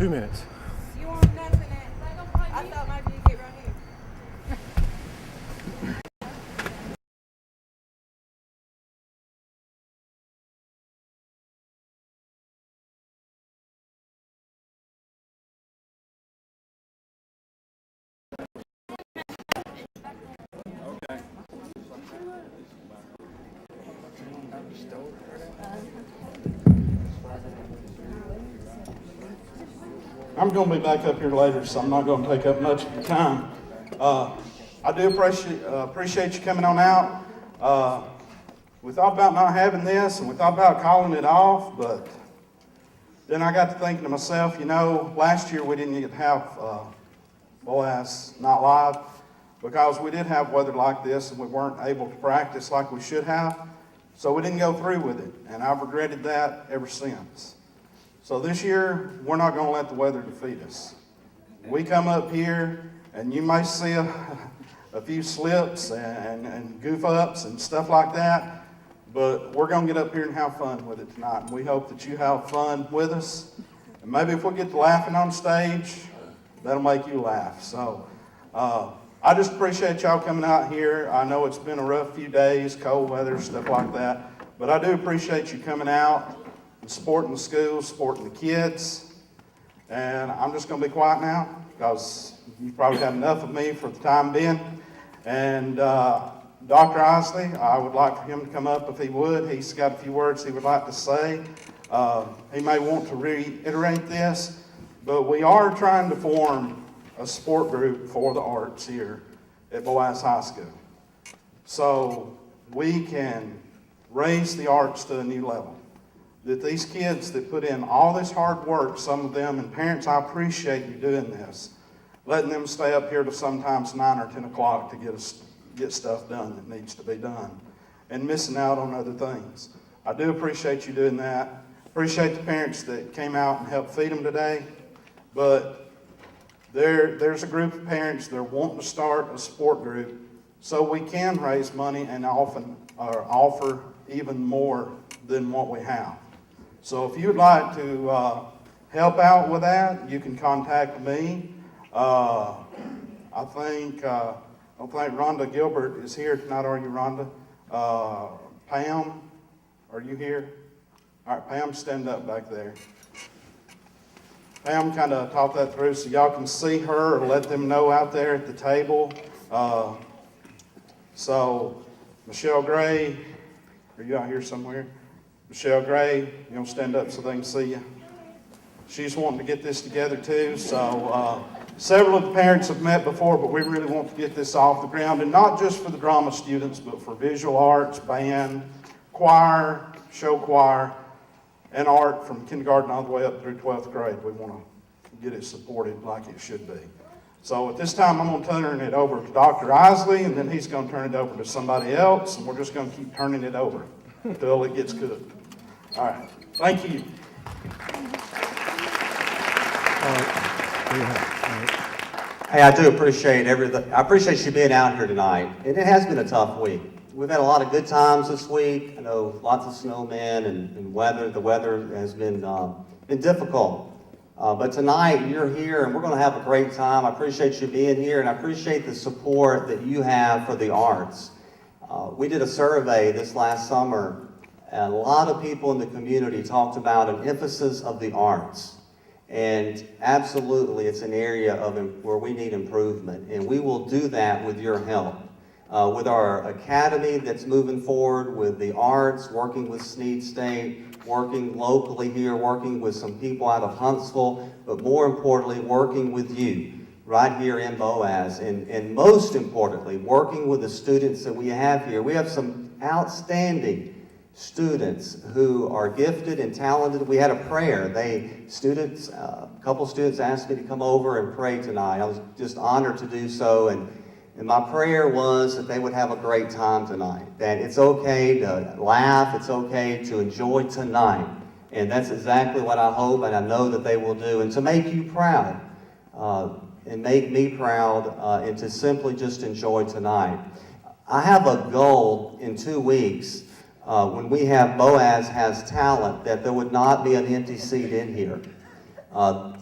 2 minutes. You want nothing at, I thought maybe you'd get right here. I'm going to be back up here later, so I'm not going to take up much of your time. I do appreciate you coming on out. We thought about not having this, and we thought about calling it off, but then I got to thinking to myself, last year we didn't get to have Boaz not live because we did have weather like this, and we weren't able to practice like we should have, so we didn't go through with it, and I've regretted that ever since. So this year, we're not going to let the weather defeat us. We come up here, and you may see a few slips and goof ups and stuff like that, but we're going to get up here and have fun with it tonight. And we hope that you have fun with us. And maybe if we get to laughing on stage, that'll make you laugh. So I just appreciate y'all coming out here. I know it's been a rough few days, cold weather, stuff like that, but I do appreciate you coming out and supporting the schools, supporting the kids. And I'm just going to be quiet now because you've probably had enough of me for the time being. And Dr. Isley, I would like for him to come up if he would. He's got a few words he would like to say. He may want to reiterate this, but we are trying to form a support group for the arts here at Boaz High School. So we can raise the arts to a new level. That these kids that put in all this hard work, some of them, and parents, I appreciate you doing this, letting them stay up here till sometimes 9 or 10 o'clock to get stuff done that needs to be done, and missing out on other things. I do appreciate you doing that. Appreciate the parents that came out and helped feed them today, but there's a group of parents that are wanting to start a support group so we can raise money and offer even more than what we have. So if you'd like to help out with that, you can contact me. I don't think Rhonda Gilbert is here tonight, are you, Rhonda? Pam, are you here? All right, Pam, stand up back there. Pam kind of talked that through so y'all can see her or let them know out there at the table. So Michelle Gray, are you out here somewhere? Michelle Gray, you going to stand up so they can see you? She's wanting to get this together too. So several of the parents have met before, but we really want to get this off the ground. And not just for the drama students, but for visual arts, band, choir, show choir, and art from kindergarten all the way up through 12th grade. We want to get it supported like it should be. So at this time, I'm going to turn it over to Dr. Isley, and then he's going to turn it over to somebody else, and we're just going to keep turning it over until it gets cooked. All right. Thank you. Hey, I do appreciate everything. I appreciate you being out here tonight. And it has been a tough week. We've had a lot of good times this week. I know lots of snowmen and weather. The weather has been difficult. But tonight you're here and we're going to have a great time. I appreciate you being here and I appreciate the support that you have for the arts. We did a survey this last summer and a lot of people in the community talked about an emphasis of the arts. And absolutely, it's an area where we need improvement. And we will do that with your help. With our academy that's moving forward, with the arts, working with Snead State, working locally here, working with some people out of Huntsville, but more importantly, working with you right here in Boaz. And most importantly, working with the students that we have here. We have some outstanding students who are gifted and talented. We had a prayer. A couple students asked me to come over and pray tonight. I was just honored to do so. And my prayer was that they would have a great time tonight. That it's okay to laugh. It's okay to enjoy tonight. And that's exactly what I hope and I know that they will do. And to make you proud and make me proud and to simply just enjoy tonight. I have a goal in 2 weeks. When we have Boaz Has Talent, that there would not be an empty seat in here.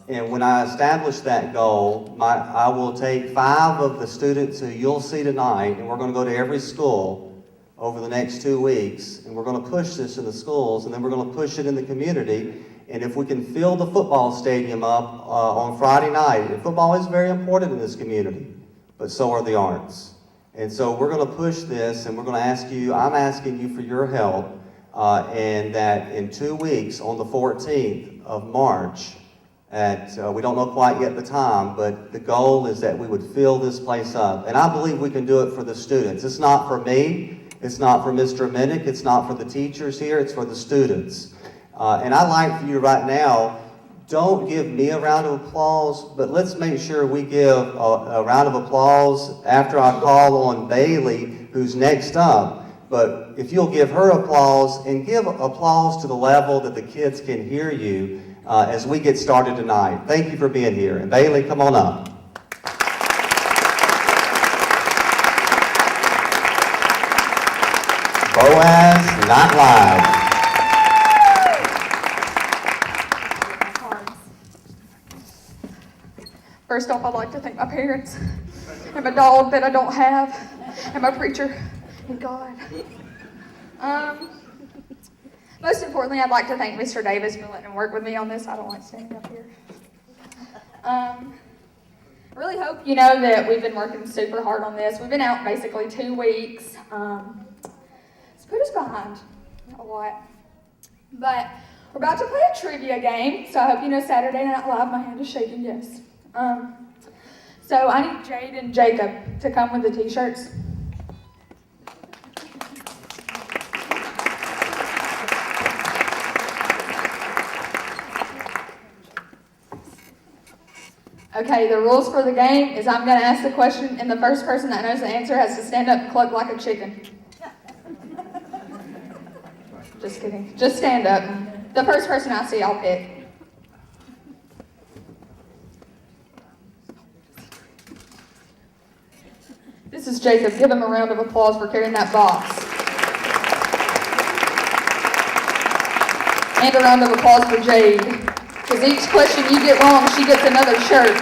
And when I establish that goal, I will take 5 of the students who you'll see tonight, and we're going to go to every school over the next 2 weeks, and we're going to push this in the schools, and then we're going to push it in the community. And if we can fill the football stadium up on Friday night, and football is very important in this community, but so are the arts. And so we're going to push this, and we're going to ask you, I'm asking you for your help, and that in 2 weeks, on the 14th of March, we don't know quite yet the time, but the goal is that we would fill this place up. And I believe we can do it for the students. It's not for me, it's not for Mr. Minnick, it's not for the teachers here, it's for the students. And I'd like for you right now, don't give me a round of applause, but let's make sure we give a round of applause after I call on Bailey, who's next up. But if you'll give her applause, and give applause to the level that the kids can hear you as we get started tonight. Thank you for being here. And Bailey, come on up. Boaz, not live. First off, I'd like to thank my parents, and my dog that I don't have, and my preacher, and God. Most importantly, I'd like to thank Mr. Davis for letting him work with me on this. I don't like standing up here. I really hope you know that we've been working super hard on this. We've been out basically 2 weeks. It's put us behind a lot. But we're about to play a trivia game, so I hope you know Saturday Night Live. My hand is shaking, yes. So I need Jade and Jacob to come with the t-shirts. Okay, the rules for the game is I'm going to ask the question, and the first person that knows the answer has to stand up and cluck like a chicken. Just kidding. Just stand up. The first person I see, I'll pick. This is Jacob. Give him a round of applause for carrying that box. And a round of applause for Jade. Because each question you get wrong, she gets another shirt.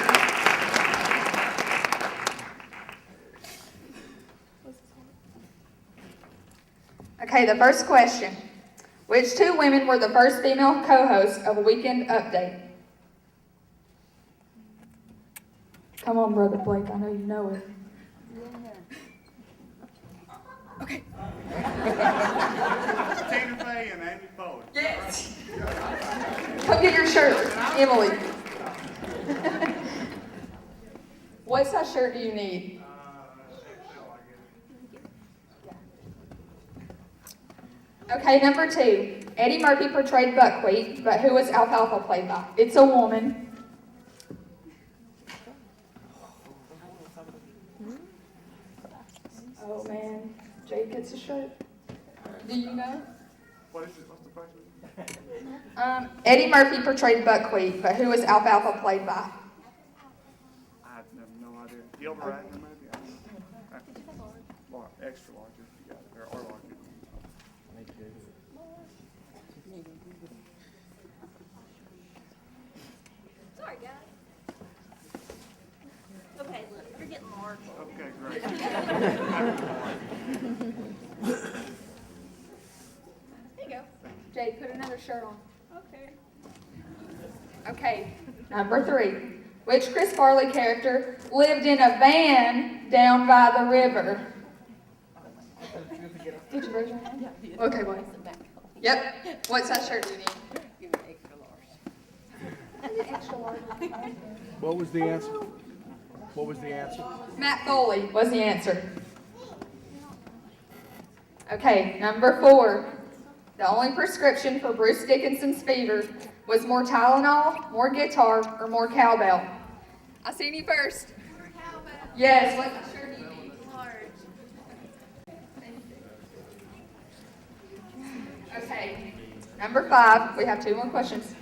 Okay, the first question. Which 2 women were the first female co-hosts of Weekend Update? Come on, Brother Blake, I know you know it. Okay. Tina Fey and Amy Poehler. Yes. Come get your shirt, Emily. What size shirt do you need? Okay, number 2. Eddie Murphy portrayed Buckwheat, but who was Alfalfa played by? It's a woman. Oh man, Jade gets a shirt. Do you know? What is it? What's the question? Eddie Murphy portrayed Buckwheat, but who was Alfalfa played by? I have no idea. Gilbert Ackman, maybe? I don't know. Extra large if you got it, or large. Sorry, guys. Okay, look, you're getting large. Okay, great. There you go. Jade, put another shirt on. Okay. Okay, number 3. Which Chris Farley character lived in a van down by the river? Did you raise your hand? Okay, boy. Yep. What size shirt do you need? Give me extra large. I need extra large. What was the answer? What was the answer? Matt Foley was the answer. Okay, number 4. The only prescription for Bruce Dickinson's fever was more Tylenol, more guitar, or more cowbell. I seen you first. Cowbell. Yes, what shirt do you need? Large. Okay, number 5. We have 2 more questions.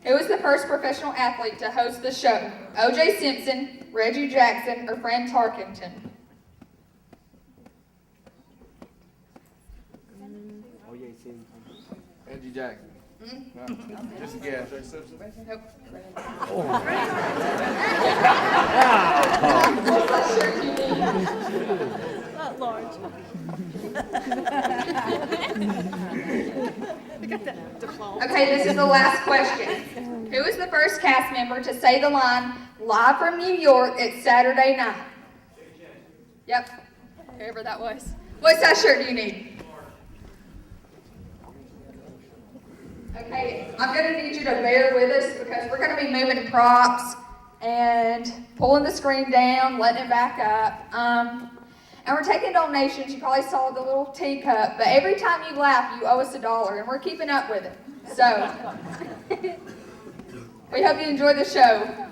Who was the first professional athlete to host the show? O.J. Simpson, Reggie Jackson, or Fran Tarkenton? Reggie Jackson. Just a guess. Nope. Not large. Okay, this is the last question. Who is the first cast member to say the line live from New York at Saturday night? Yep, whoever that was. What size shirt do you need? Okay, I'm going to need you to bear with us because we're going to be moving props and pulling the screen down, letting it back up. And we're taking donations. You probably saw the little teacup, but every time you laugh, you owe us $1, and we're keeping up with it. So, we hope you enjoy the show.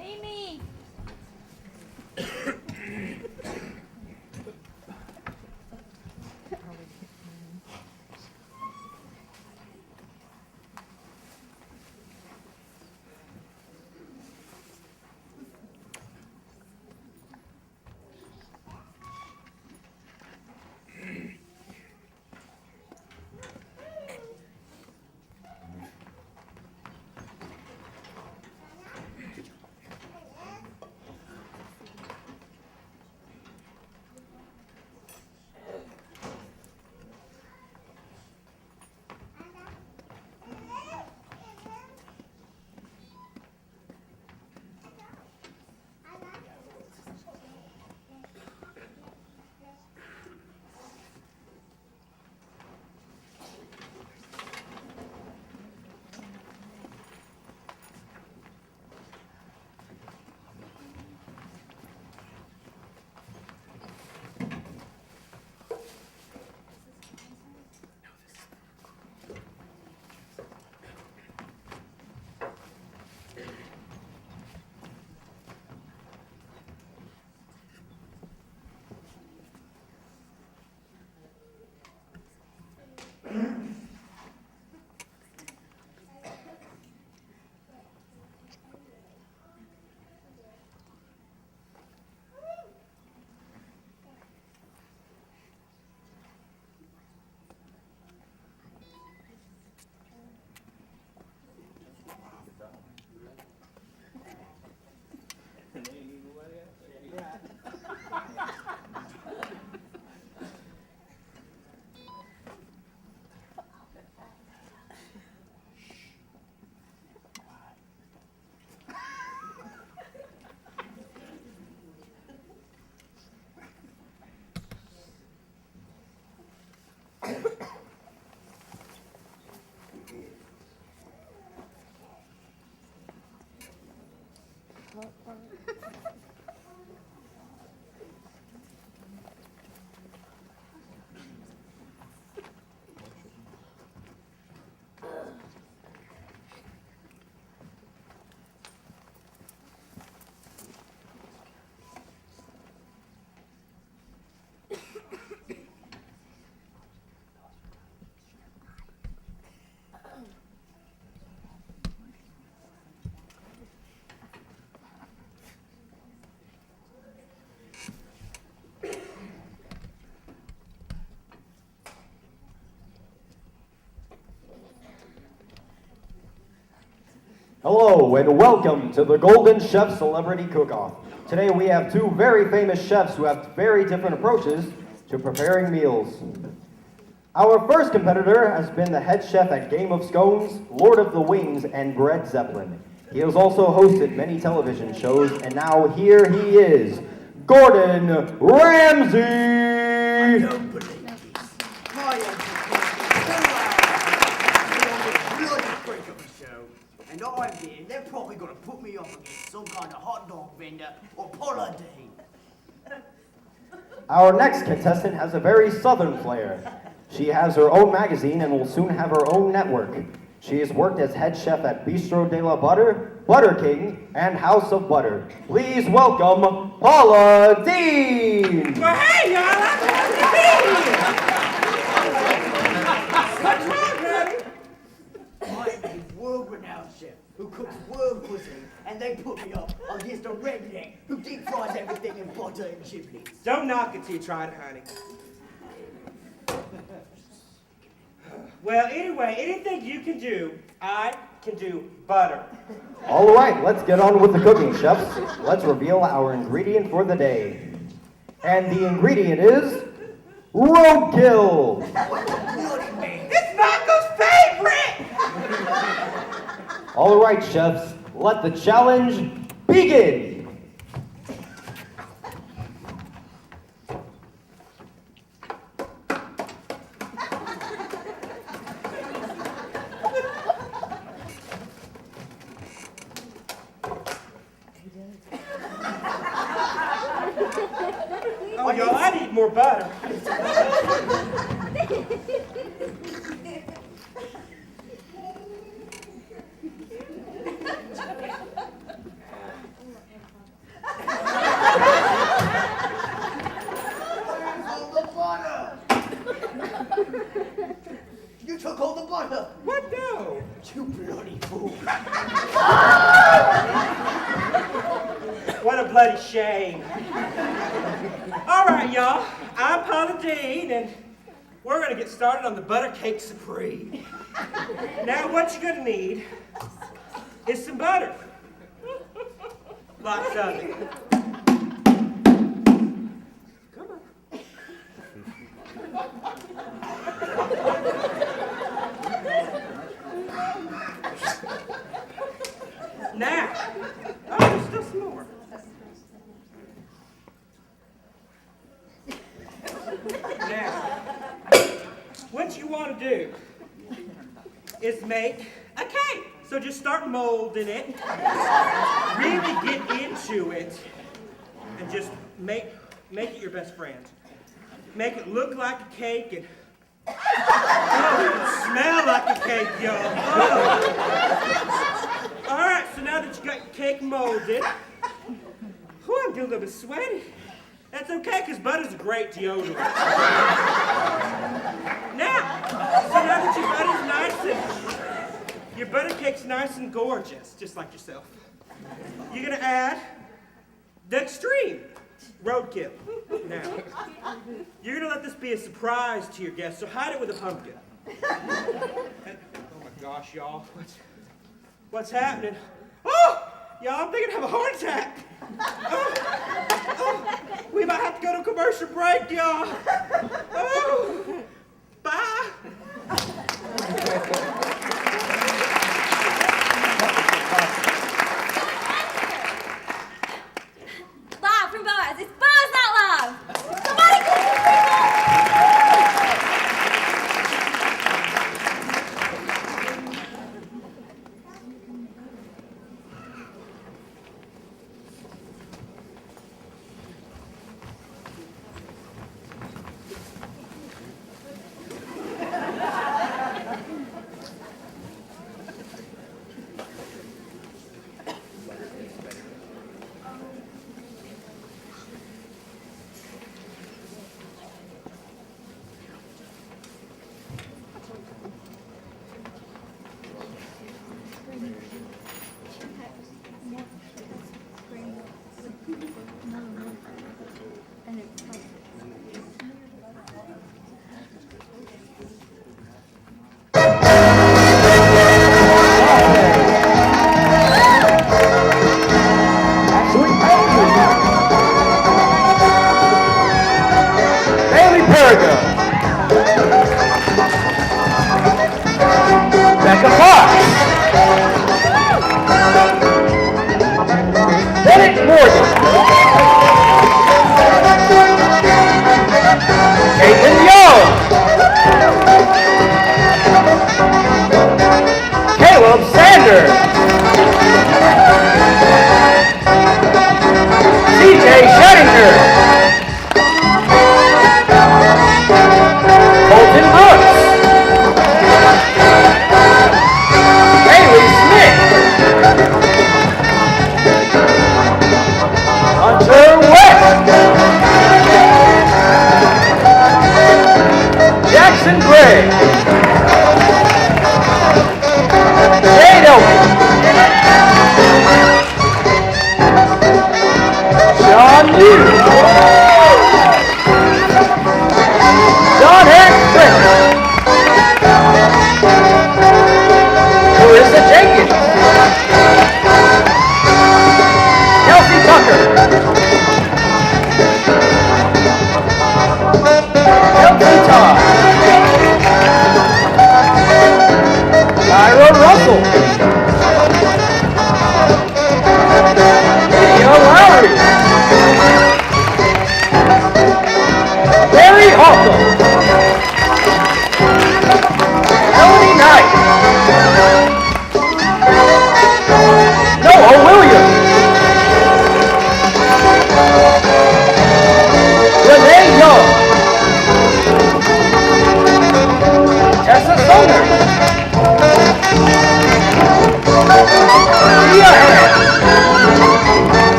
Amy. Hello and welcome to the Golden Chef Celebrity Cook-Off. Today we have two very famous chefs who have very different approaches to preparing meals. Our first competitor has been the head chef at Game of Scones, Lord of the Wings, and Bread Zeppelin. He has also hosted many television shows, and now here he is, Gordon Ramsay! I don't believe this. My bloody freak of a show, and I'm here. They're probably going to put me up against some kind of hot dog vendor or Paula Deen. Our next contestant has a very southern flair. She has her own magazine and will soon have her own network. She has worked as head chef at Bistro de la Butter, Butter King, and House of Butter. Please welcome Paula Dean! Well, hey, y'all, I'm happy to be here. What's wrong, honey? I'm a world-renowned chef who cooks worm pussy, and they put me up against a redneck who deep fries everything in butter and chimneys. Don't knock it till you try it, honey. Well, anyway, anything you can do, I can do better. All right, let's get on with the cooking, chefs. Let's reveal our ingredient for the day. And the ingredient is roadkill. Bloody man. It's Michael's favorite! All right, chefs, let the challenge begin. Oh, y'all, I need more butter. All the butter. You took all the butter. What no? You bloody fool. What a bloody shame. All right, y'all, I'm Paula Dean, and we're gonna get started on the butter cake supreme. Now, what you're gonna need is some butter. Lots of it. Come on. Now, oh, there's still some more. Now, what you want to do is make a cake. So just start molding it, really get into it, and just make it your best friend. Make it look like a cake and smell like a cake, y'all. Oh. All right, so now that you got your cake molded, whew, I'm getting a little bit sweaty. That's okay, because butter's a great deodorant. Now that your butter cake's nice and gorgeous, just like yourself, you're gonna add the extreme roadkill. Now, you're gonna let this be a surprise to your guests, so hide it with a pumpkin. And, oh my gosh, y'all, what's happening? Oh, y'all, I'm thinking I have a heart attack. Oh, we might have to go to a commercial break, y'all. Oh, bye. Live from Boaz. It's Boaz Not Live. Somebody call the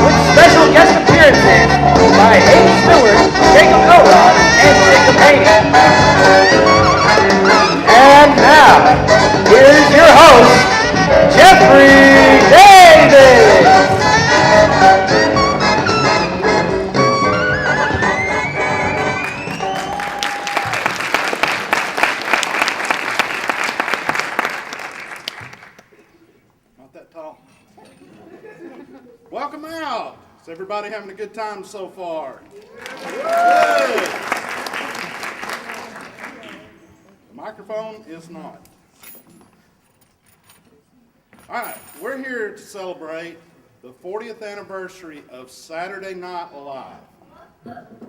With special guest appearances by Hayden Stewart, Jacob Elrod, and Jacob Haney. And now, here's your host, Jeffrey Davis. Not that tall. Welcome out. Is everybody having a good time so far? Good. The microphone is not. All right, we're here to celebrate the 40th anniversary of Saturday Night Live.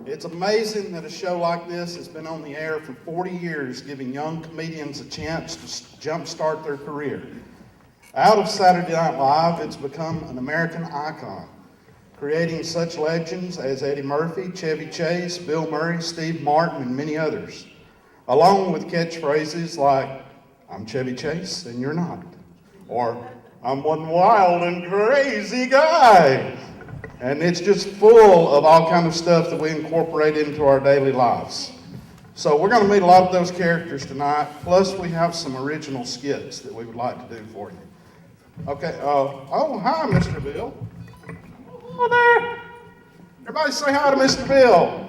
It's amazing that a show like this has been on the air for 40 years, giving young comedians a chance to jumpstart their career. Out of Saturday Night Live, it's become an American icon, creating such legends as Eddie Murphy, Chevy Chase, Bill Murray, Steve Martin, and many others, along with catchphrases like, "I'm Chevy Chase and you're not," or "I'm one wild and crazy guy." And it's just full of all kind of stuff that we incorporate into our daily lives. So we're going to meet a lot of those characters tonight, plus we have some original skits that we would like to do for you. Okay, oh, hi, Mr. Bill. Hello there. Everybody say hi to Mr. Bill.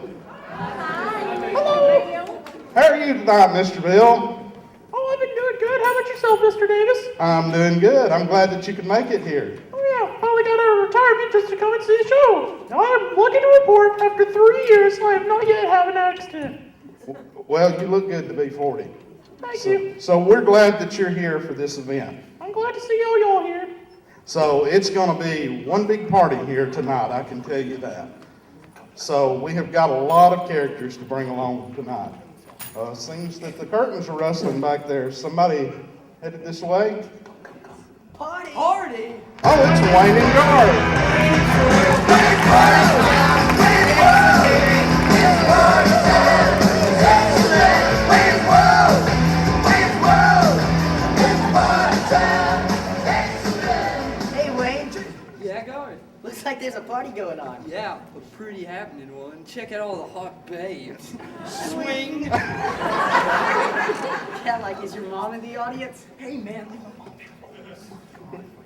Hello. How are you tonight, Mr. Bill? Oh, I've been doing good. How about yourself, Mr. Davis? I'm doing good. I'm glad that you could make it here. Oh, yeah. Finally got out of retirement just to come and see the show. Now, I am lucky to report, after 3 years, I have not yet had an accident. Well, you look good to be 40. Thank you. So we're glad that you're here for this event. I'm glad to see all y'all here. So it's going to be one big party here tonight, I can tell you that. So we have got a lot of characters to bring along tonight. Seems that the curtains are rustling back there. Somebody headed this way? Party! Party! Oh, it's Wayne and Garth. Hey, Wayne. Yeah, Garth. Looks like there's a party going on. Yeah, a pretty happening one. Check out all the hot babes. Swing! Yeah, like, is your mom in the audience? Hey, man, leave my mom.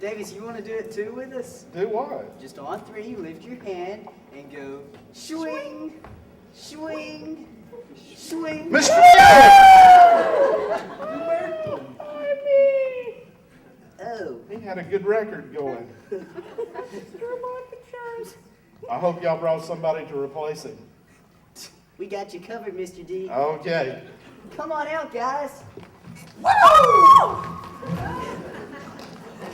Davis, you want to do it too with us? Do what? Just on three, lift your hand and go swing, swing, swing. Mr. Oh. He had a good record going. I hope y'all brought somebody to replace him. We got you covered, Mr. D. Okay. Come on out, guys.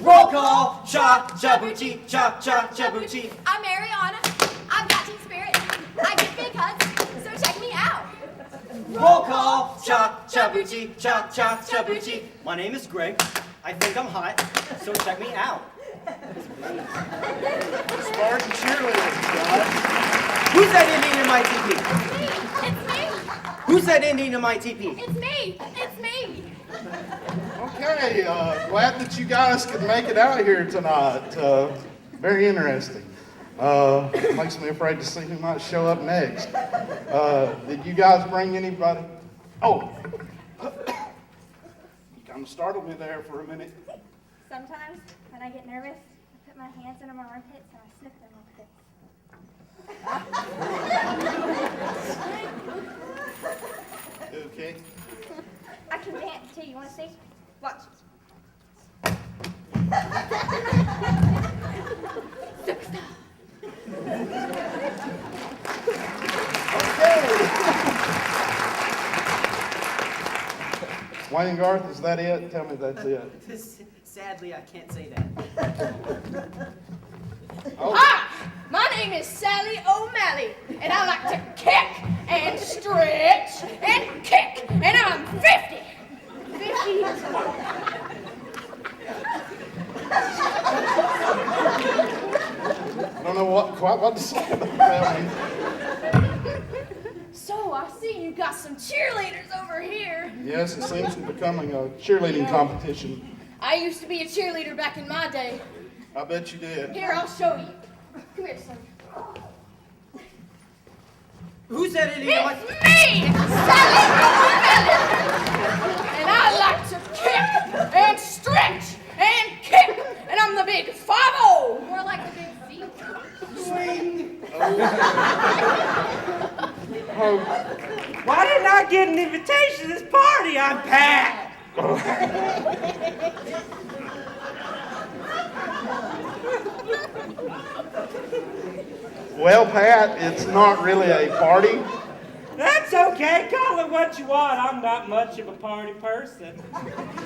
Roll call! Cha, chabuchi, cha, cha, chabuchi. I'm Mariana. I've got teen spirit. I get big hugs, so check me out. Roll call! Cha, chabuchi, cha, cha, chabuchi. My name is Greg. I think I'm hot, so check me out. Spartan cheerleaders, guys. Who's that Indian in my TP? It's me. Who's that Indian in my TP? It's me. It's me. Okay, glad that you guys could make it out here tonight. Very interesting. Makes me afraid to see who might show up next. Did you guys bring anybody? Oh, you kind of startled me there for a minute. Sometimes, when I get nervous, I put my hands under my armpits and I sniff them like this. Okay. I can dance too. You want to see? Watch. Wayne and Garth, is that it? Tell me that's it. Sadly, I can't say that. Oh. Hi, my name is Sally O'Malley, and I like to kick and stretch and kick, and I'm 50. 50 years old. I don't know quite what to say about that one. So I see you got some cheerleaders over here. Yes, it seems to be becoming a cheerleading competition. I used to be a cheerleader back in my day. I bet you did. Here, I'll show you. Come here, son. Who said it? It's me, Sally O'Malley. And I like to kick and stretch and kick. And I'm the big 5-0. More like the big Z. Swing. Why didn't I get an invitation to this party? I'm Pat. Well, Pat, it's not really a party. That's okay. Call it what you want. I'm not much of a party person.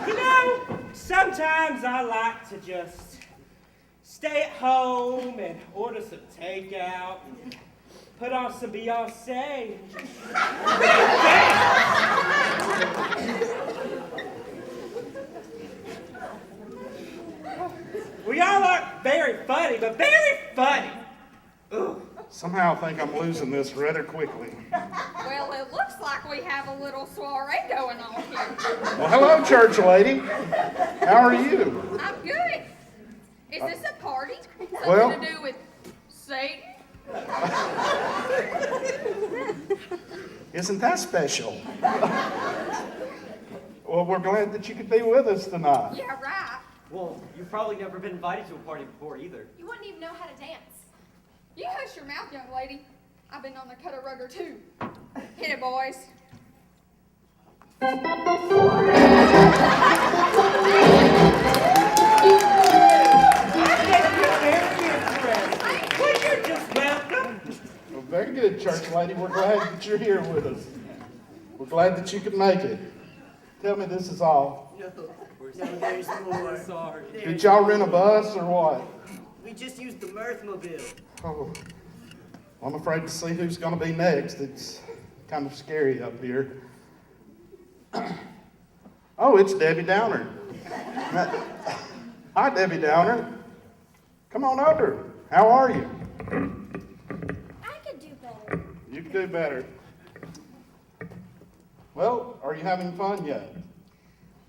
You know, sometimes I like to just stay at home and order some takeout and put on some Beyonce. We all aren't very funny, but very funny. Ugh. Somehow I think I'm losing this rather quickly. Well, it looks like we have a little soiree going on here. Well, hello, church lady. How are you? I'm good. Is this a party? Something Well- to do with Satan? Isn't that special? Well, we're glad that you could be with us tonight. Yeah, right. Well, you've probably never been invited to a party before either. You wouldn't even know how to dance. You hush your mouth, young lady. I've been on the cutter rugger too. Hit it, boys. Well, you're just welcome. Well, very good, church lady. We're glad that you're here with us. We're glad that you could make it. Tell me this is all. No, there's more. Sorry. Did y'all rent a bus or what? We just used the Mirthmobile. Oh, I'm afraid to see who's going to be next. It's kind of scary up here. Oh, it's Debbie Downer. Hi, Debbie Downer. Come on over. How are you? I could do better. You can do better. Well, are you having fun yet?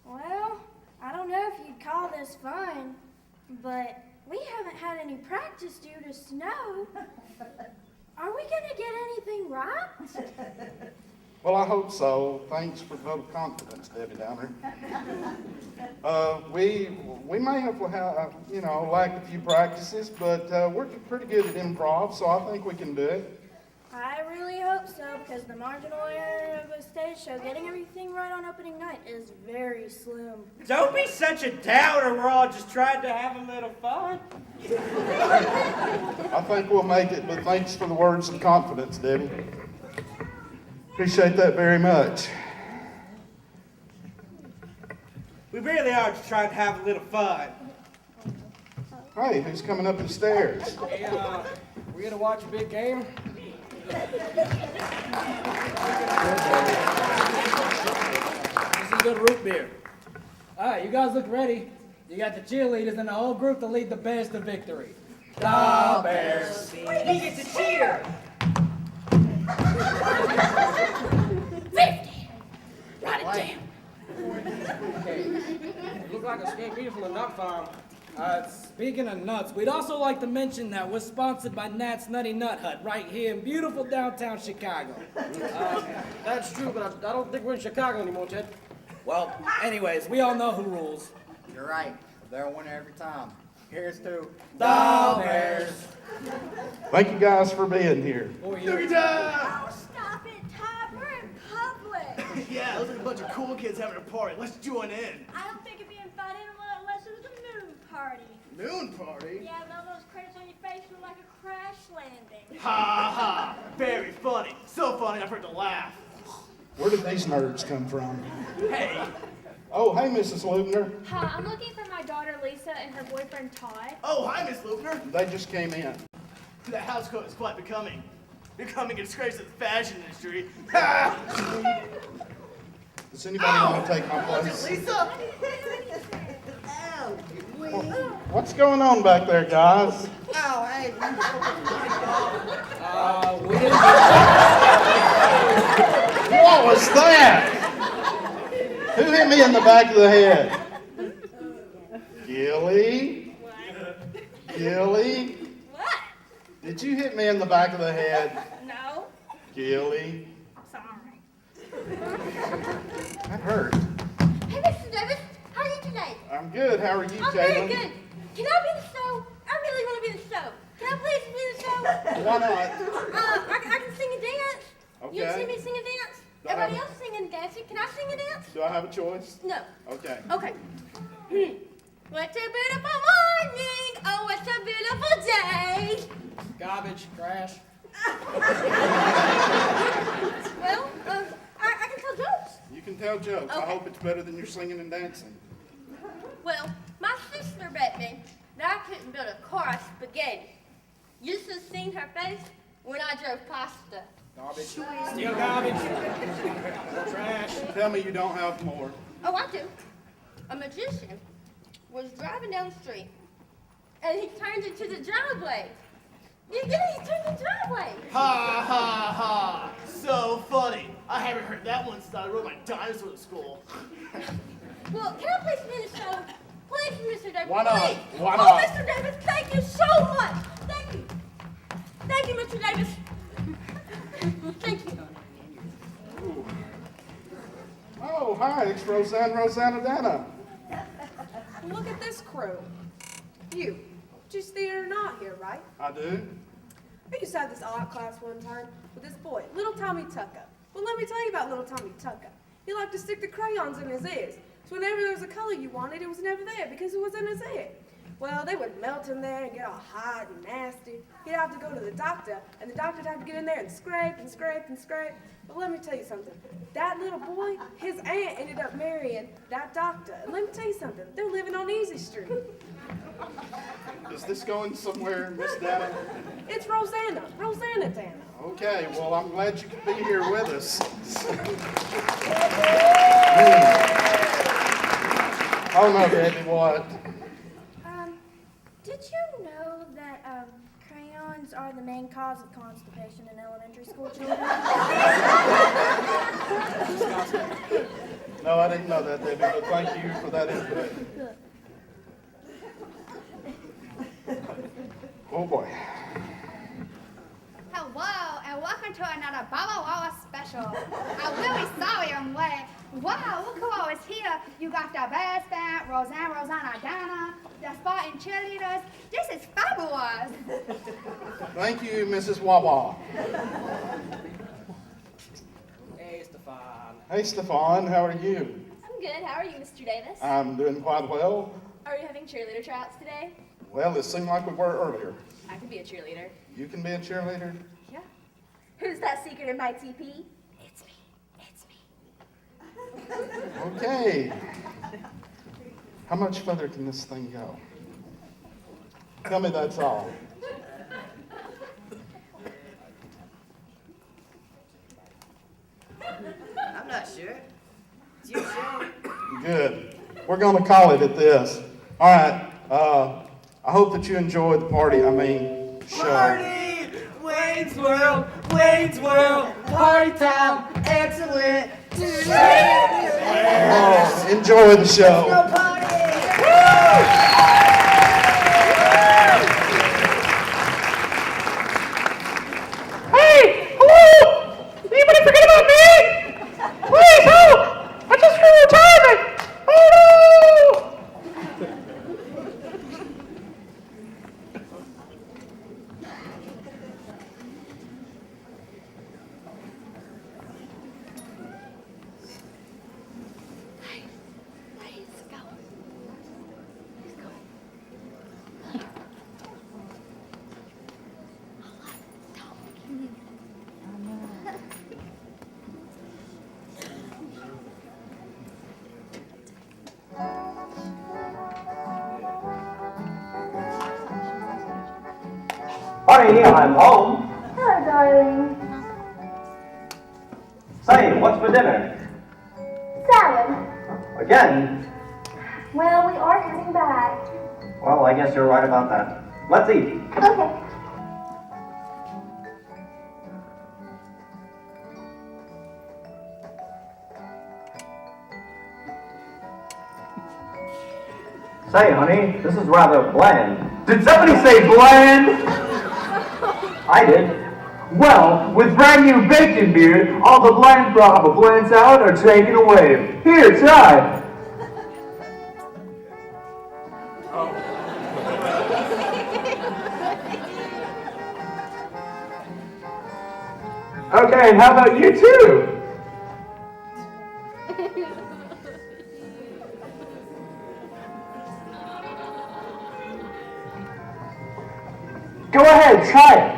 Well, I don't know if you'd call this fun, but we haven't had any practice due to snow. Are we gonna get anything right? Well, I hope so. Thanks for the vote of confidence, Debbie Downer. We may have lacked a few practices, but we're pretty good at improv, so I think we can do it. I really hope so, because the marginal area of a stage show, getting everything right on opening night is very slim. Don't be such a downer. We're all just trying to have a little fun. I think we'll make it, but thanks for the words of confidence, Debbie. Appreciate that very much. We really are just trying to have a little fun. Hey, who's coming up the stairs? Hey, we're gonna watch a big game. This is good root beer. All right, you guys look ready. You got the cheerleaders and the whole group to lead the Bears to victory. The Bears. We get to cheer. 50. Write it down. Okay. Look like a stampede from the nut farm. Speaking of nuts, we'd also like to mention that we're sponsored by Nat's Nutty Nut Hut right here in beautiful downtown Chicago. That's true, but I don't think we're in Chicago anymore, Ted. Well, anyways, we all know who rules. You're right. They're a winner every time. Here's to The Bears. Thank you guys for being here. Oh, stop it, Todd. We're in public. Yeah, those are a bunch of cool kids having a party. Let's join in. I don't think it'd be invited unless it was a moon party. Moon party? Yeah, and all those craters on your face look like a crash landing. Ha ha! Very funny. So funny I've heard to laugh. Where did these nerds come from? Hey. Oh, hey, Mrs. Lubner. Hi, I'm looking for my daughter Lisa and her boyfriend Todd. Oh, hi, Miss Lubner. They just came in. That house coat is quite becoming a disgrace to the fashion industry. Does anybody want to take my place? Lisa? What's going on back there, guys? Oh, hey. We didn't. What was that? Who hit me in the back of the head? Gilly? Gilly, What? did you hit me in the back of the head? No. Gilly, Sorry. that hurt. Hey, Mr. Davis, how are you today? I'm good. How are you, I'm very Caitlin? good. Can I be the show? I really want to be the show. Can I please be the show? Why not? I can sing and dance. You Okay. see me sing and dance? Do I Everybody have- else sing and dancing. Can I sing and dance? Do I have a choice? No. Okay. Okay. What a beautiful morning. Oh, what a beautiful day. Garbage, trash. Well, I can tell jokes. You can tell jokes. I Okay. hope it's better than your singing and dancing. Well, my sister bet me that I couldn't build a car of spaghetti. You should have seen her face when I drove pasta. Garbage. Still garbage. Trash. Tell me you don't have more. Oh, I do. A magician was driving down the street, and he turned into the driveway. You get it? He turned the driveway. Ha ha ha! So funny. I haven't heard that one since I rode my dinosaur to school. Well, can I please finish the show? Please, Mr. Davis. Why not? Please. Why Oh, not? Mr. Davis, thank you so much. Thank you. Thank you, Mr. Davis. Thank you. Oh, hi, it's Rosanna Dana. Look at this crew. You, just there not here, right? I do. I used to have this art class one time with this boy, little Tommy Tucker. Well, let me tell you about little Tommy Tucker. He liked to stick the crayons in his ears. So whenever there was a color you wanted, it was never there because it was in his ear. Well, they would melt in there and get all hot and nasty. He'd have to go to the doctor, and the doctor'd have to get in there and scrape and scrape and scrape. But let me tell you something. That little boy, his aunt ended up marrying that doctor. And let me tell you something. They're living on Easy Street. Is this going somewhere, Miss Dana? It's Rosanna Dana. Okay, well, I'm glad you could be here with us. Oh, no, Debbie, what? Did you know that crayons are the main cause of constipation in elementary school children? No, I didn't know that, Debbie, but thank you for that input. Oh, boy. Hello, and welcome to another Baba Wawa special. I'm really sorry I'm late. Wow, look who all is here. You got the bass band, Rosanna Dana, the Spartan cheerleaders. This is fabulous. Thank you, Mrs. Wawa. Hey, Stefan. Hey, Stefan, how are you? I'm good. How are you, Mr. Davis? I'm doing quite well. Are you having cheerleader tryouts today? Well, it seemed like we were earlier. I could be a cheerleader. You can be a cheerleader? Yeah. Who's that secret in my TP? It's me. It's me. Okay. How much further can this thing go? Tell me that's all. I'm not sure. It's your show. Good. We're going to call it at this. All right. I hope that you enjoyed the party. Show. Party! Wayne's World! Wayne's World! Party time! Excellent! Oh, enjoy the show. Hey! Hello! Anybody forget about me? Please help! I just heard retirement! Oh no! Honey, I'm home. Hello, darling. Say, what's for dinner? Salad. Again? Well, we are heading back. Well, I guess you're right about that. Let's eat. Okay. Say, honey, this is rather bland. Did somebody say bland? I did. Well, with brand new bacon beer, all the bland from a bland salad are taken away. Here, try. Okay, and how about you too? Go ahead, try it.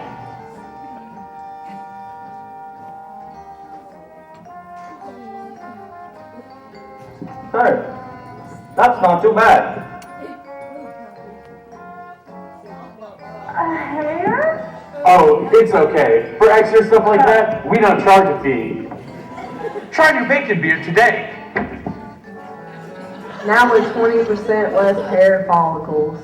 Hey, that's not too bad. A hair? Oh, it's okay. For extra stuff like that, we don't charge a fee. Try new bacon beer today. Now with 20% less hair follicles.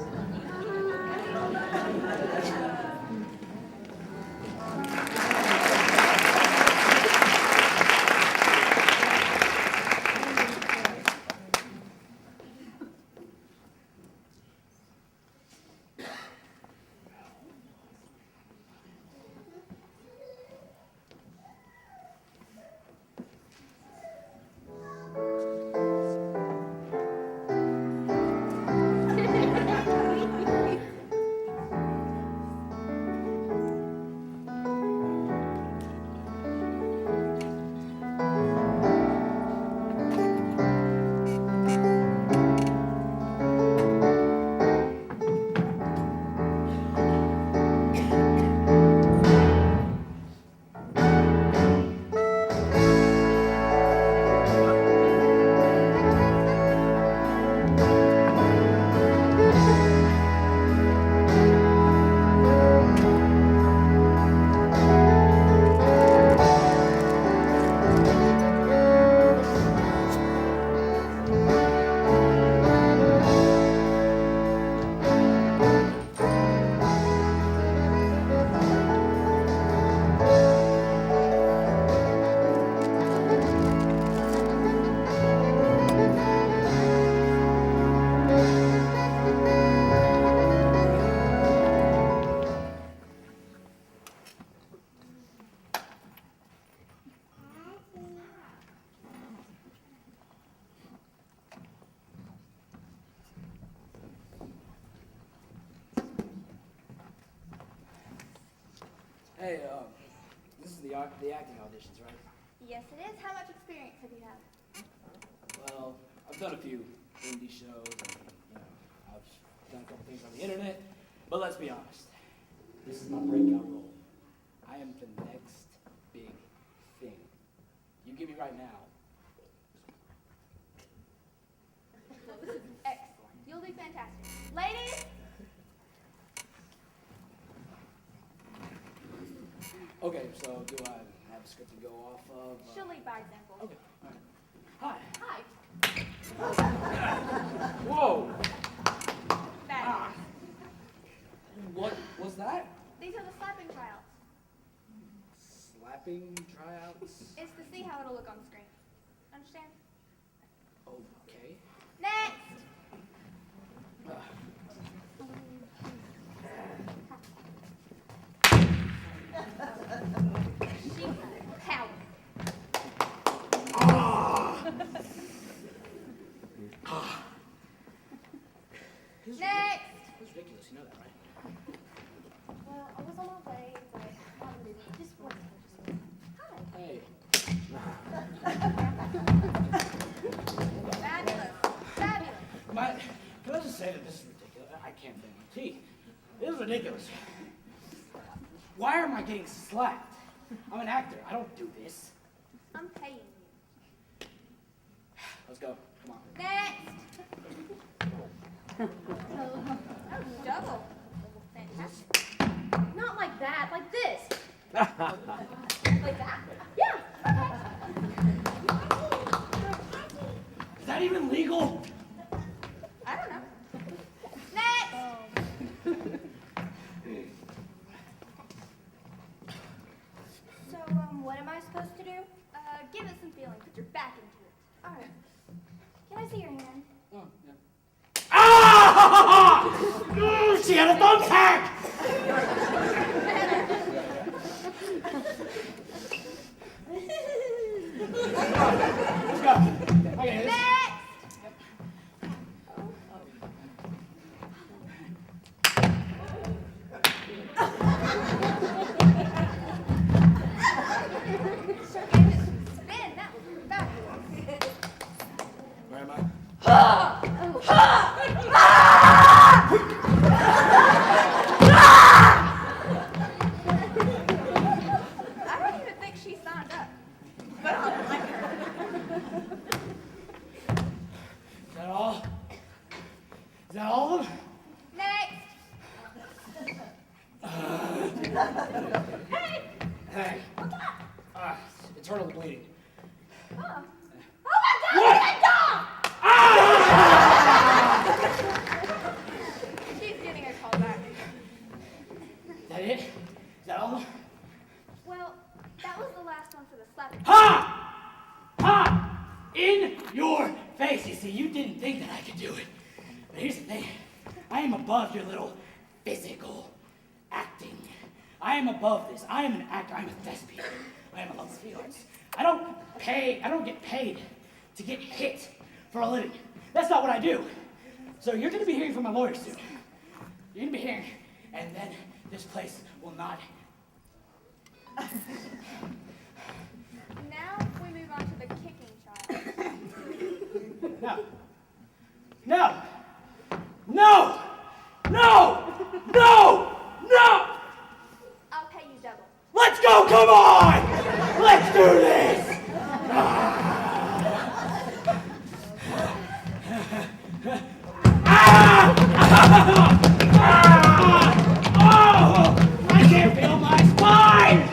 Hey, this is the acting auditions, right? Yes, it is. How much experience have you had? Well, I've done a few indie shows, and, I've done a couple things on the internet, but let's be honest, this is my breakout role. I am the next big thing. You get me right now. This is excellent. You'll do fantastic. Ladies? Okay, so do I have a script to go off of? She'll lead by example. Okay, all right. Hi. Whoa! Fabulous. What was that? These are the slapping tryouts. Slapping tryouts? It's to see how it'll look on screen. Understand? Okay. Next! She power. Next! It's ridiculous, you know that, right? Well, I was on my way, but not really. Just one second. Hi. Hey. Fabulous. Fabulous. Can I just say that this is ridiculous? I can't think my teeth. This is ridiculous. Why am I getting slapped? I'm an actor. I don't do this. I'm paying you. Let's go. Come on. Next! Oh, double. Fantastic. Not like that, like this. Like that? Yeah. Is that even legal? I don't know. Next! So, what am I supposed to do? Give it some feeling. Put your back into it. Alright. Can I see your hand? Oh, yeah. Ah! She had a thumbtack! Let's go. Okay, this. Where am I? I don't even think she signed up. But I'll like her. Is that all? Is that all of them? Next. Hey! Hey. What's up? Internal bleeding. Oh my God! What? That dog! She's getting a call back. Is that it? Is that all of them? Well, that was the last one for the slapping. Ha! Ha! In your face. You see, you didn't think that I could do it. But here's the thing. I am above your little physical acting. I am above this. I am an actor. I'm a thespian. I am a love of the arts. I don't get paid to get hit for a living. That's not what I do. So you're going to be hearing from my lawyer soon. You're going to be hearing, and then this place will not. Now we move on to the kicking trial. No. No! No! No! No! No! I'll pay you double. Let's go! Come on! Let's do this! Oh! I can't feel my spine!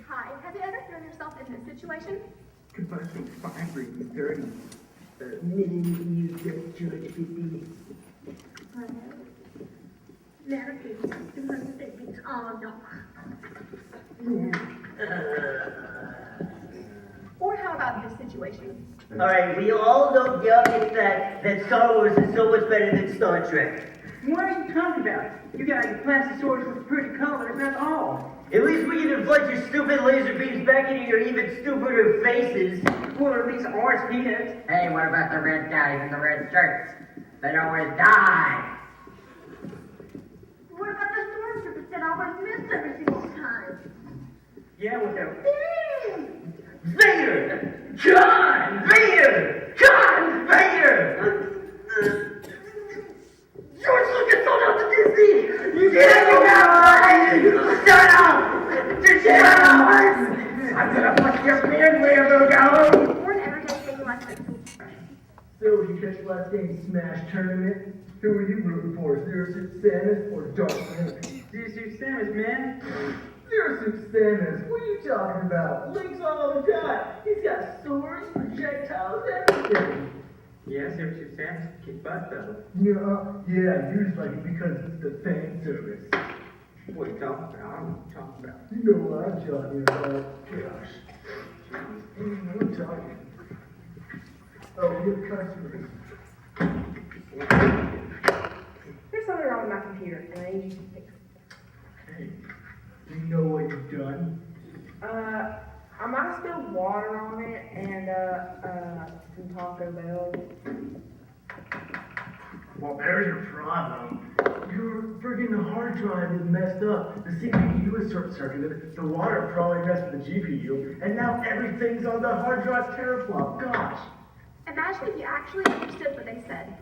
Hi, have you ever thrown yourself in this situation? Combusting fiber, you dirty. You just judge 50. Narrative, 200 techniques. Oh, no. Or how about this situation? Alright, we all know, it's that Star Wars is so much better than Star Trek. What are you talking about? You got plastic swords with pretty colors, that's all. At least we can inflate your stupid laser beams back into your even stupider faces. Well, at least ours can't. Hey, what about the red guys in the red shirts? They always die. What about the stormtroopers that always miss every single time? Yeah, with their... Vader! John Vader! John Vader! George Lucas sold out to Disney! You can't go out! Shut up! Just shut up! I'm gonna put your family logo! Or an everyday thing like this. So, did you catch last day's Smash tournament? Who are you rooting for, Zero Suit Samus or Dark Enemy? Zero Suit Samus, man. Zero Suit Samus, what are you talking about? Link's all the time. He's got swords, projectiles, everything. Yeah, Zero Suit Samus can kick butt though. Yeah, you just like it because it's the fan service. What are you talking about? I don't know what you're talking about. You know what I'm talking about. Gosh. I'm talking. Oh, your customers. There's something wrong with my computer, and I need you to fix it. Hey, do you know what you've done? I might have spilled water on it and, some Taco Bell. Well, there's your problem. Your friggin' hard drive is messed up. The CPU is short-circuited, the water probably messed with the GPU, and now everything's on the hard drive teraflop. Gosh. Imagine if you actually understood what they said.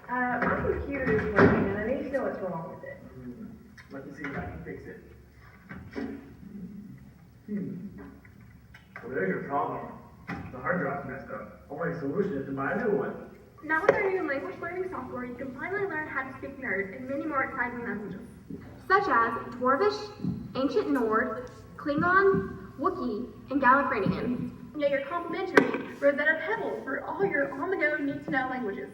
My computer is working, and I need to know what's wrong with it. Let me see if I can fix it. Well, there's your problem. The hard drive's messed up. Only solution is to buy a new one. Now with our new language learning software, you can finally learn how to speak Nerd and many more exciting languages, such as Dwarvish, Ancient Nord, Klingon, Wookiee, and Gallifredian. Get your complimentary Rosetta Pebble for all your on-the-go need-to-know languages.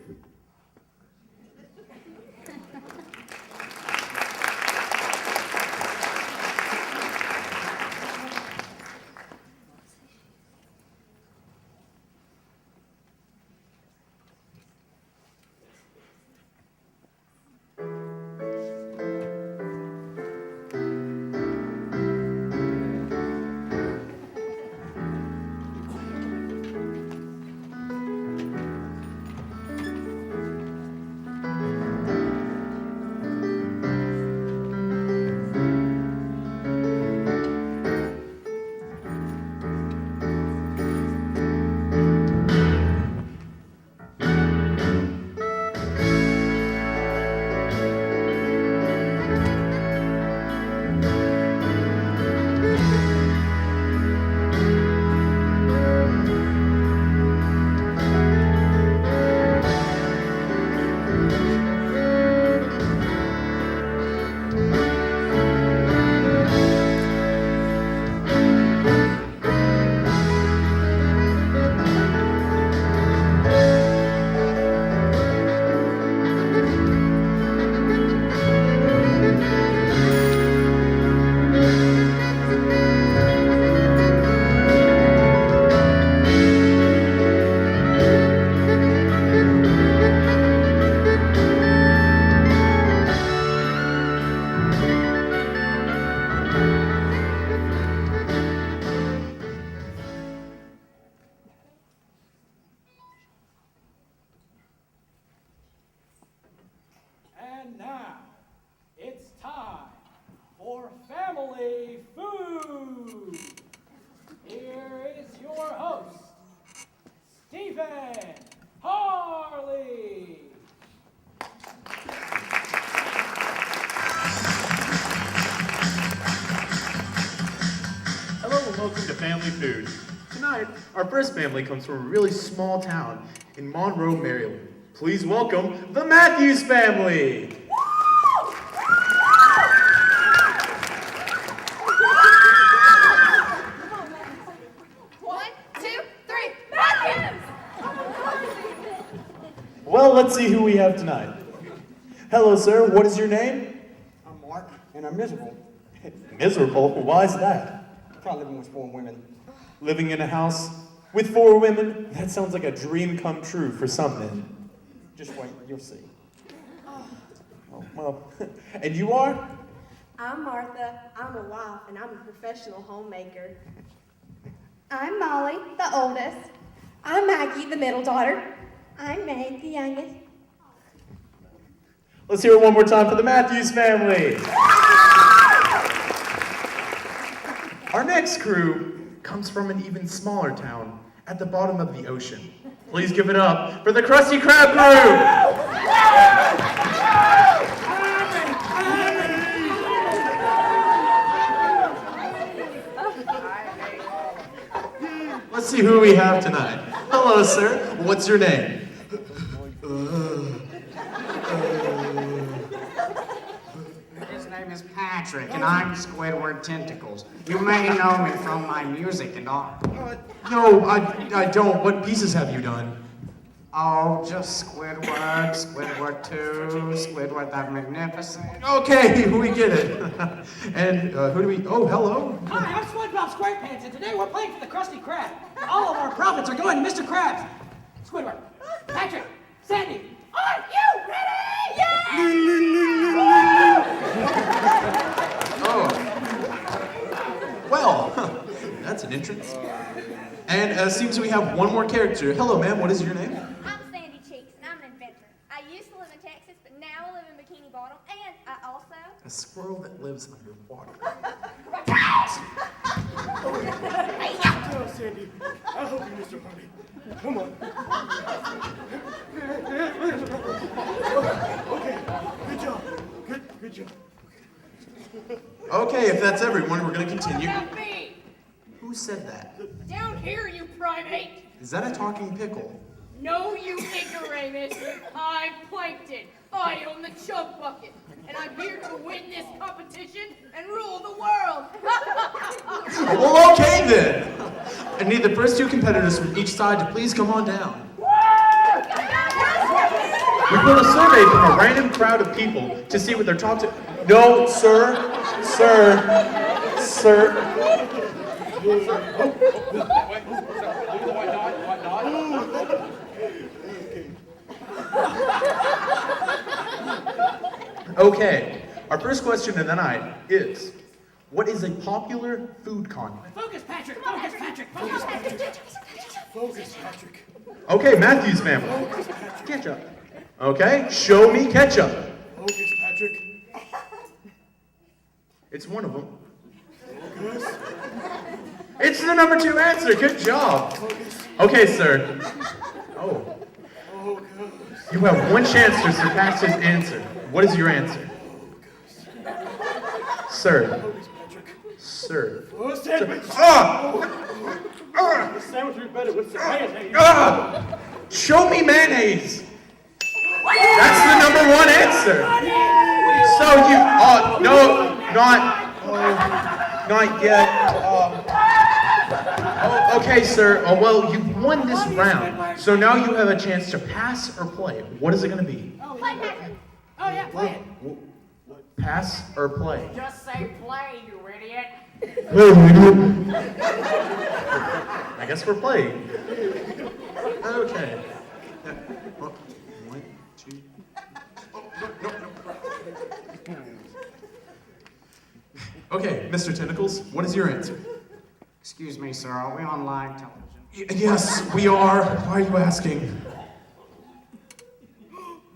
And now, it's time for family food. Here is your host, Stephen Harley. Hello and welcome to Family Food. Tonight, our first family comes from a really small town in Monroe, Maryland. Please welcome the Matthews family. One, two, three, Matthews! Well, let's see who we have tonight. Hello, sir. What is your name? I'm Mark, and I'm miserable. Miserable? Why is that? Probably living with 4 women. Living in a house with 4 women? That sounds like a dream come true for some men. Just wait, you'll see. Oh, well, and you are? I'm Martha. I'm a wife, and I'm a professional homemaker. I'm Molly, the oldest. I'm Maggie, the middle daughter. I'm Meg, the youngest. Let's hear it one more time for the Matthews family. Our next crew comes from an even smaller town at the bottom of the ocean. Please give it up for the Krusty Krab crew! Let's see who we have tonight. Hello, sir. What's your name? His name is Patrick, and I'm Squidward Tentacles. You may know me from my music and art. No, I don't. What pieces have you done? Oh, just Squidward, Squidward 2, Squidward the Magnificent. Okay, we get it. And who do we... Oh, hello. Hi, I'm SpongeBob SquarePants, and today we're playing for the Krusty Krab. All of our profits are going to Mr. Krabs. Squidward, Patrick, Sandy, are you ready? Yeah! Oh. Well, that's an entrance. And it seems we have one more character. Hello, ma'am. What is your name? I'm Sandy Cheeks, and I'm an inventor. I used to live in Texas, but now I live in Bikini Bottom, and I also... A squirrel that lives underwater. Oh, Sandy, I'll help you, Mr. Harvey. Come on. Okay, good job. Good job. Okay, if that's everyone, we're going to continue. Not me! Who said that? Down here, you primate! Is that a talking pickle? No, you ignoramus! I'm Plankton. I own the chug bucket, and I'm here to win this competition and rule the world! Well, okay then. I need the first 2 competitors from each side to please come on down. We pulled a survey from a random crowd of people to see what their top... No, sir. Okay, our first question of the night is, what is a popular food condiment? Focus, Patrick! Focus, Patrick! Focus, Patrick! Focus, Patrick. Okay, Matthews family. Ketchup. Okay, show me ketchup. Focus, Patrick. It's one of them. Focus. It's the number 2 answer. Good job. Okay, sir. Oh. You have one chance to surpass his answer. What is your answer? Sir. Sir. Oh, sandwich. Ah! The sandwich would be better with some mayonnaise. Ah! Show me mayonnaise. That's the number 1 answer. So you, no, not yet. Okay, sir. Well, you won this round, so now you have a chance to pass or play. What is it going to be? Play, Patrick! Oh, yeah, play it. Pass or play? Just say play, you idiot. I guess we're playing. Okay. One, 2. Oh, no. Okay, Mr. Tentacles, what is your answer? Excuse me, sir, are we on live television? Yes, we are. Why are you asking?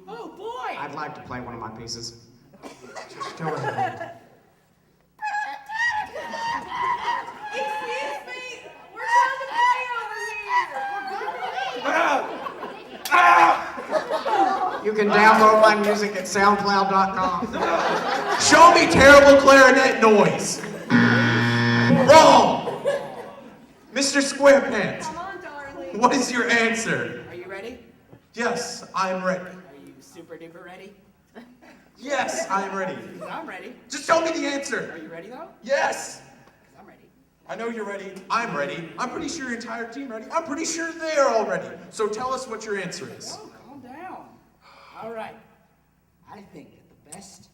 Oh, boy! I'd like to play one of my pieces. Go ahead. Excuse me, we're trying to play over here. You can download my music at soundcloud.com. Show me terrible clarinet noise. Wrong. Mr. Squarepants. Come on, darling. What is your answer? Are you ready? Yes, I'm ready. Are you super duper ready? Yes, I'm ready. 'Cause I'm ready. Just tell me the answer. Are you ready though? Yes. 'Cause I'm ready. I know you're ready. I'm ready. I'm pretty sure your entire team ready. I'm pretty sure they're all ready. So tell us what your answer is. Oh, calm down. All right. I think that the best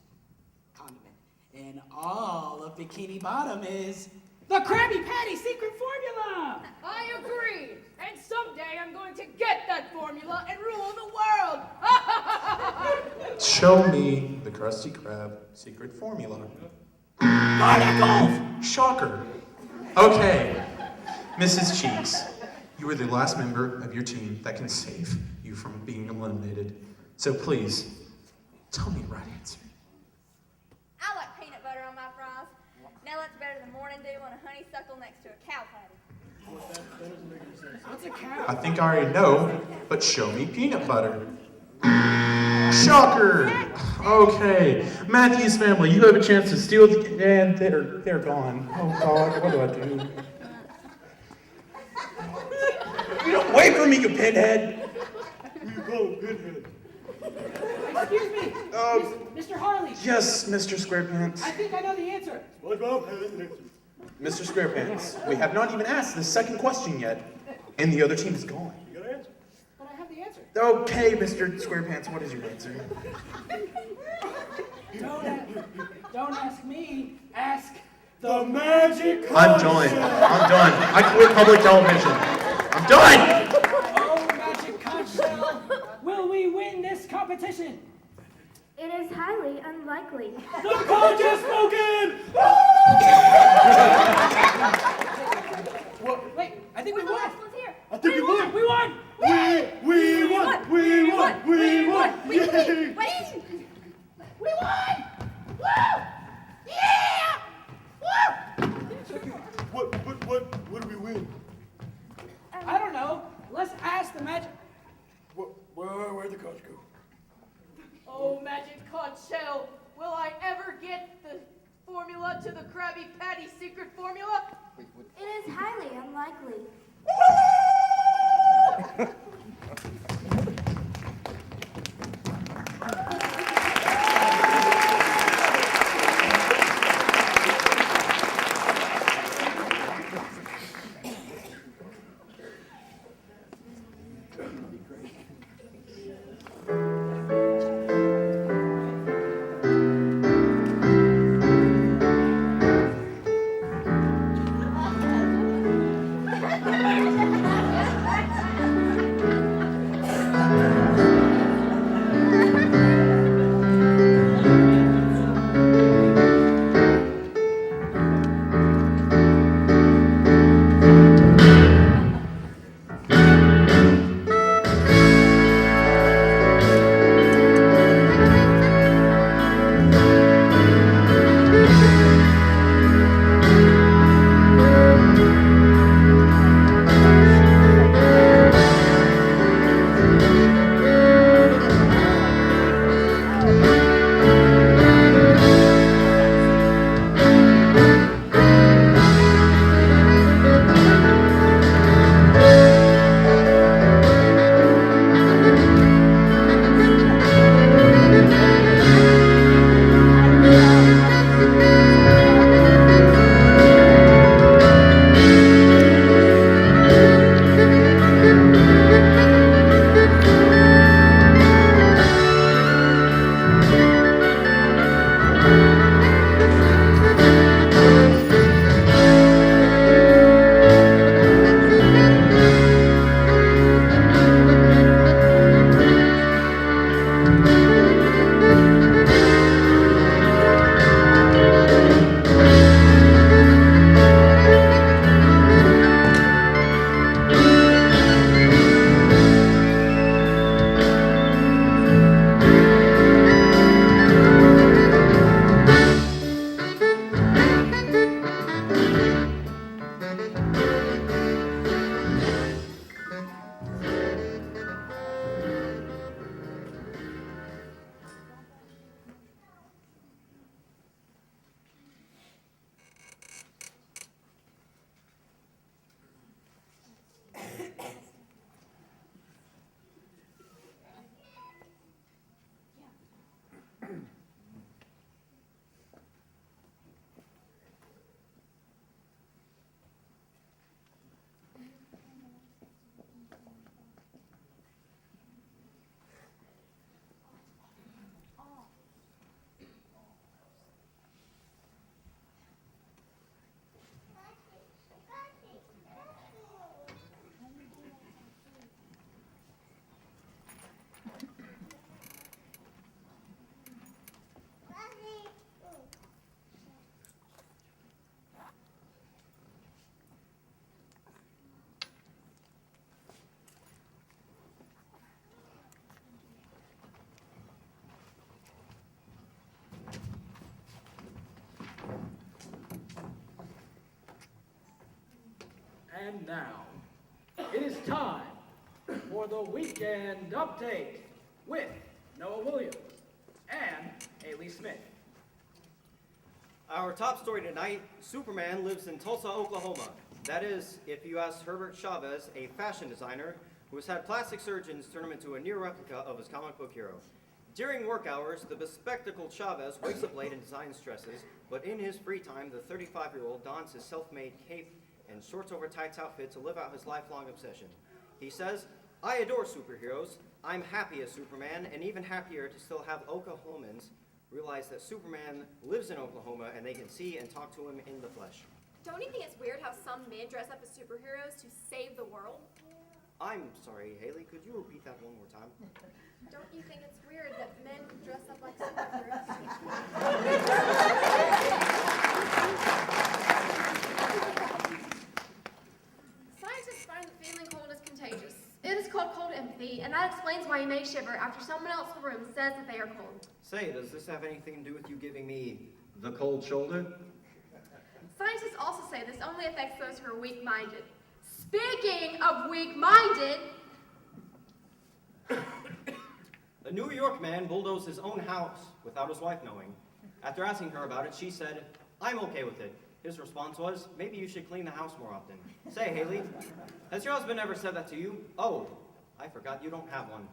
condiment in all of Bikini Bottom is the Krabby Patty secret formula. I agree. And someday I'm going to get that formula and rule the world. Show me the Krusty Krab secret formula. Barnacles! Shocker. Okay, Mrs. Cheeks, you are the last member of your team that can save you from being eliminated. So please, tell me the right answer. I like peanut butter on my fries. Now that's better than morning dew on a honeysuckle next to a cow patty. What's a cow? I think I already know, but show me peanut butter. Shocker! Okay, Matthew's family, you have a chance to steal the, and they're gone. Oh God, what do I do? You don't wait for me, you pinhead! Excuse me, Mr. Harley. Yes, Mr. Squarepants. I think I know the answer. Mr. Squarepants, we have not even asked the second question yet, and the other team is gone. But I have the answer. Okay, Mr. Squarepants, what is your answer? Don't ask me. Ask the magic. I'm done. I quit public television. I'm done! Oh, magic conch shell. Will we win this competition? It is highly unlikely. The conch has spoken! Wait, I think we won. I think we won. We won. We won. We won. We won. Yay. We won! Woo! Yeah! Woo! What do we win? I don't know. Let's ask the magic. Where'd the coach go? Oh, magic conch shell. Will I ever get the formula to the Krabby Patty secret formula? It is highly unlikely. And now, it is time for the weekend update with Noah Williams and Haley Smith. Our top story tonight, Superman lives in Tulsa, Oklahoma. That is, if you ask Herbert Chavez, a fashion designer who has had plastic surgeons turn him into a near replica of his comic book hero. During work hours, the bespectacled Chavez wakes up late and designs dresses, but in his free time, the 35-year-old dons his self-made cape and shorts over tights outfit to live out his lifelong obsession. He says, "I adore superheroes. I'm happy as Superman, and even happier to still have Oklahomans realize that Superman lives in Oklahoma and they can see and talk to him in the flesh." Don't you think it's weird how some men dress up as superheroes to save the world? I'm sorry, Haley, could you repeat that one more time? Don't you think it's weird that men dress up like superheroes? Scientists find that feeling cold is contagious. It is called cold empathy, and that explains why you may shiver after someone else in the room says that they are cold. Say, does this have anything to do with you giving me the cold shoulder? Scientists also say this only affects those who are weak-minded. Speaking of weak-minded, A New York man bulldozed his own house without his wife knowing. After asking her about it, she said, "I'm okay with it." His response was, "Maybe you should clean the house more often." Say, Haley, has your husband ever said that to you? Oh, I forgot you don't have one.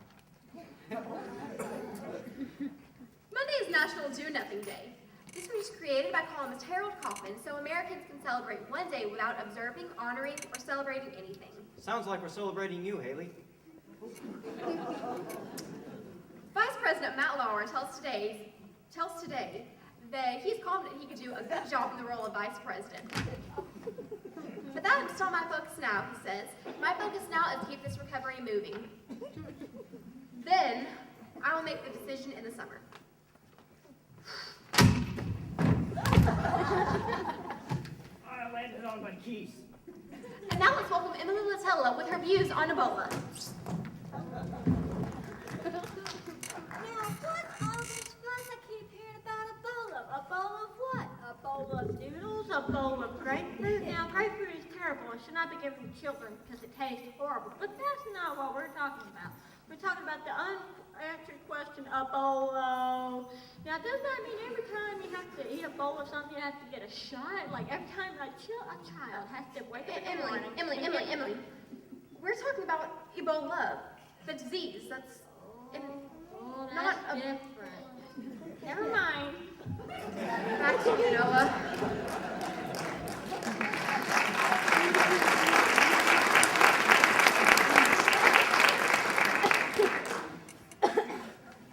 Monday is National Do Nothing Day. This was created by columnist Harold Kaufman so Americans can celebrate one day without observing, honoring, or celebrating anything. Sounds like we're celebrating you, Haley. Vice President Matt Lauer tells today that he's confident he could do a good job in the role of vice president. But that is not my focus now, he says. My focus now is to keep this recovery moving. Then, I will make the decision in the summer. I landed on my keys. And now let's welcome Emily Latella with her views on Ebola. Now, what's all this fuss I keep hearing about Ebola? A bowl of what? A bowl of noodles? A bowl of grapefruit? Now, grapefruit is terrible and should not be given to children because it tastes horrible. But that's not what we're talking about. We're talking about the unanswered question, Ebola. Now, does that mean every time you have to eat a bowl of something, you have to get a shot? Like every time a child has to wake up in the morning. Emily. We're talking about Ebola, the disease. That's not that's a... different. Never mind. Back to you, Noah.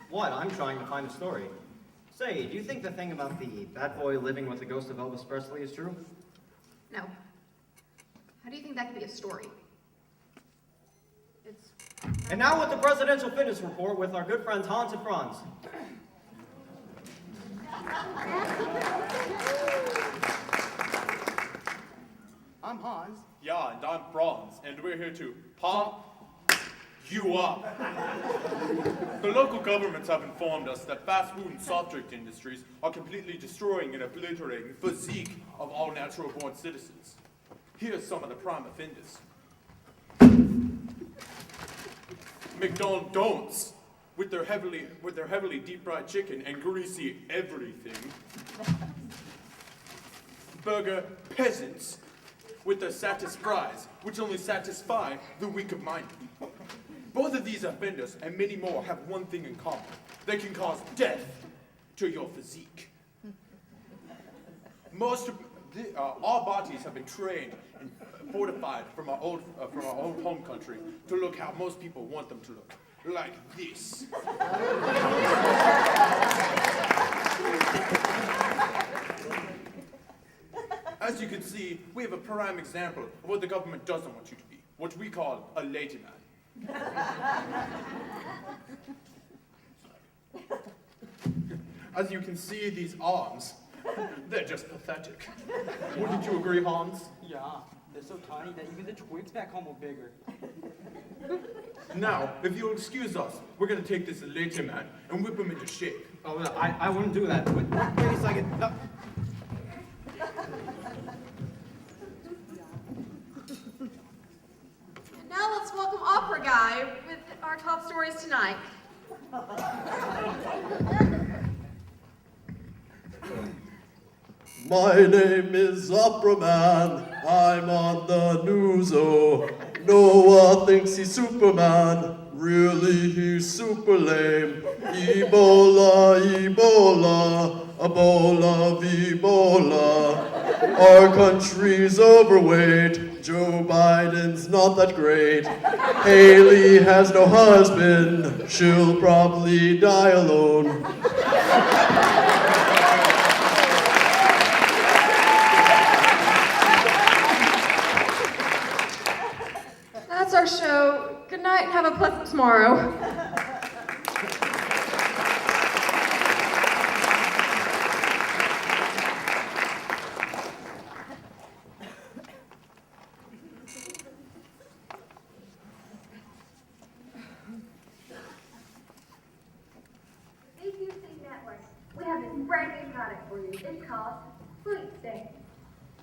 What? I'm trying to find a story. Say, do you think the thing about the bad boy living with the ghost of Elvis Presley is true? No. How do you think that could be a story? It's... And now with the presidential fitness report with our good friends Hans and Franz. I'm Hans. Yeah, and I'm Franz, and we're here to pump you up. The local governments have informed us that fast food and soft drink industries are completely destroying and obliterating the physique of all natural-born citizens. Here's some of the prime offenders. McDonald's, with their heavily deep-fried chicken and greasy everything. Burger peasants, with their satis fries, which only satisfy the weak of mind. Both of these offenders and many more have one thing in common. They can cause death to your physique. Our bodies have been trained and fortified from our own home country to look how most people want them to look, like this. As you can see, we have a prime example of what the government doesn't want you to be, what we call a lady man. As you can see, these arms, they're just pathetic. Wouldn't you agree, Hans? Yeah, they're so tiny that even the twigs back home are bigger. Now, if you'll excuse us, we're gonna take this lady man and whip him into shape. Oh, I wouldn't do that. Wait a second. No. I with our top stories tonight. My name is Opera Man. I'm on the news, oh. Noah thinks he's Superman. Really, he's super lame. Ebola, Ebola, Ebola, Ebola. Our country's overweight. Joe Biden's not that great. Haley has no husband. She'll probably die alone. That's our show. Good night and have a pleasant tomorrow. CQC Network, we have this brand new product for you. It's called Sweet Sticks.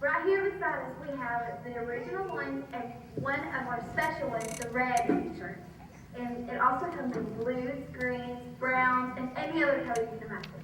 Right here beside us, we have the original one and one of our special ones, the red t-shirt. And it also comes in blues, greens, browns, and any other color you can imagine.